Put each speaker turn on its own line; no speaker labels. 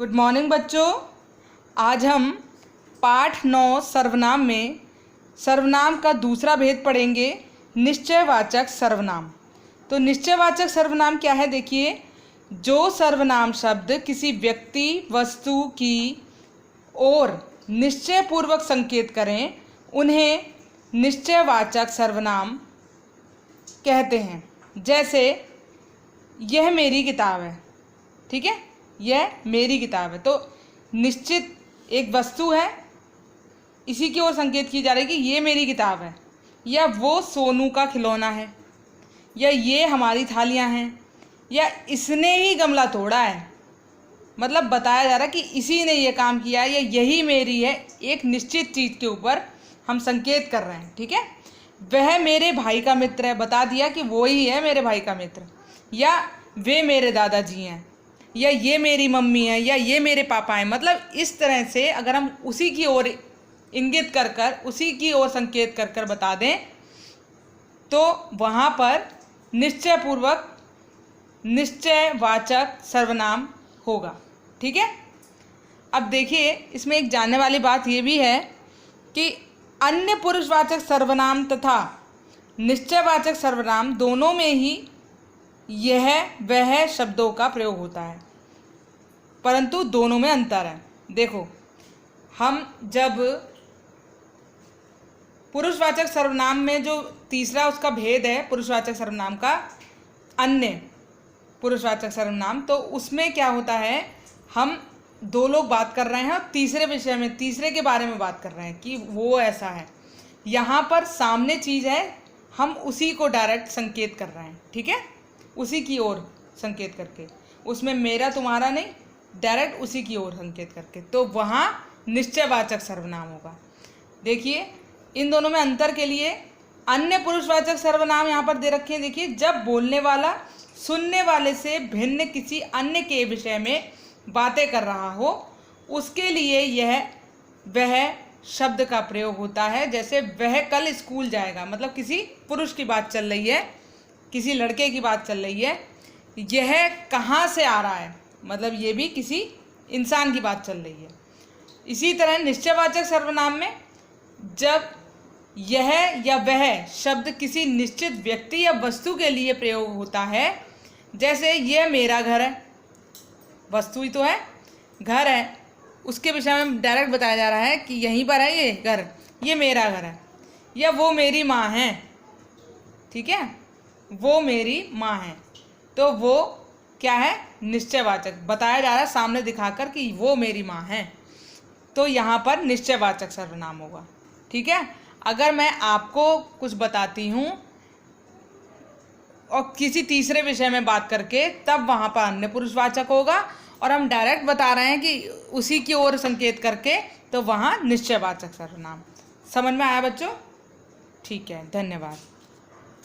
Good morning बच्चों। आज हम पाठ 9 सर्वनाम में सर्वनाम का दूसरा भेद पढ़ेंगे, निश्चयवाचक सर्वनाम। तो निश्चयवाचक सर्वनाम क्या है? देखिए, जो सर्वनाम शब्द किसी व्यक्ति वस्तु की ओर निश्चयपूर्वक संकेत करें उन्हें निश्चयवाचक सर्वनाम कहते हैं। जैसे यह मेरी किताब है, ठीक है, यह मेरी किताब है। तो निश्चित एक वस्तु है, इसी की ओर संकेत की जा रही है कि ये मेरी किताब है, या वो सोनू का खिलौना है, या ये हमारी थालियाँ हैं, या इसने ही गमला तोड़ा है। मतलब बताया जा रहा है कि इसी ने ये काम किया है, या यही मेरी है। एक निश्चित चीज़ के ऊपर हम संकेत कर रहे हैं, ठीक है। वह मेरे भाई का मित्र है, बता दिया कि वो ही है मेरे भाई का मित्र, या वे मेरे दादाजी हैं, या ये मेरी मम्मी है, या ये मेरे पापा हैं। मतलब इस तरह से अगर हम उसी की ओर इंगित कर कर, उसी की ओर संकेत कर कर बता दें तो वहाँ पर निश्चयपूर्वक निश्चयवाचक सर्वनाम होगा, ठीक है। अब देखिए, इसमें एक जानने वाली बात ये भी है कि अन्य पुरुषवाचक सर्वनाम तथा निश्चयवाचक सर्वनाम दोनों में ही यह वह शब्दों का प्रयोग होता है, परंतु दोनों में अंतर है। देखो, हम जब पुरुषवाचक सर्वनाम में जो तीसरा उसका भेद है, पुरुषवाचक सर्वनाम का अन्य पुरुषवाचक सर्वनाम, तो उसमें क्या होता है, हम दो लोग बात कर रहे हैं और तीसरे विषय में, तीसरे के बारे में बात कर रहे हैं कि वो ऐसा है। यहाँ पर सामने चीज़ है, हम उसी को डायरेक्ट संकेत कर रहे हैं, ठीक है, उसी की ओर संकेत करके, उसमें मेरा तुम्हारा नहीं, डायरेक्ट उसी की ओर संकेत करके, तो वहाँ निश्चयवाचक सर्वनाम होगा। देखिए, इन दोनों में अंतर के लिए अन्य पुरुषवाचक सर्वनाम यहाँ पर दे रखे हैं। देखिए, जब बोलने वाला सुनने वाले से भिन्न किसी अन्य के विषय में बातें कर रहा हो, उसके लिए यह वह शब्द का प्रयोग होता है। जैसे वह कल स्कूल जाएगा, मतलब किसी पुरुष की बात चल रही है, किसी लड़के की बात चल रही है। यह कहाँ से आ रहा है, मतलब ये भी किसी इंसान की बात चल रही है। इसी तरह निश्चयवाचक सर्वनाम में जब यह या वह शब्द किसी निश्चित व्यक्ति या वस्तु के लिए प्रयोग होता है, जैसे यह मेरा घर है, वस्तु ही तो है, घर है, उसके विषय में डायरेक्ट बताया जा रहा है कि यहीं पर है ये घर, ये मेरा घर है। या वो मेरी माँ है, ठीक है, वो मेरी माँ है, तो वो क्या है, निश्चयवाचक बताया जा रहा है सामने दिखाकर कि वो मेरी माँ है, तो यहाँ पर निश्चयवाचक सर्वनाम होगा, ठीक है। अगर मैं आपको कुछ बताती हूँ और किसी तीसरे विषय में बात करके, तब वहाँ पर अन्य पुरुषवाचक होगा, और हम डायरेक्ट बता रहे हैं कि उसी की ओर संकेत करके, तो वहाँ निश्चयवाचक सर्वनाम। समझ में आया बच्चों? ठीक है, धन्यवाद।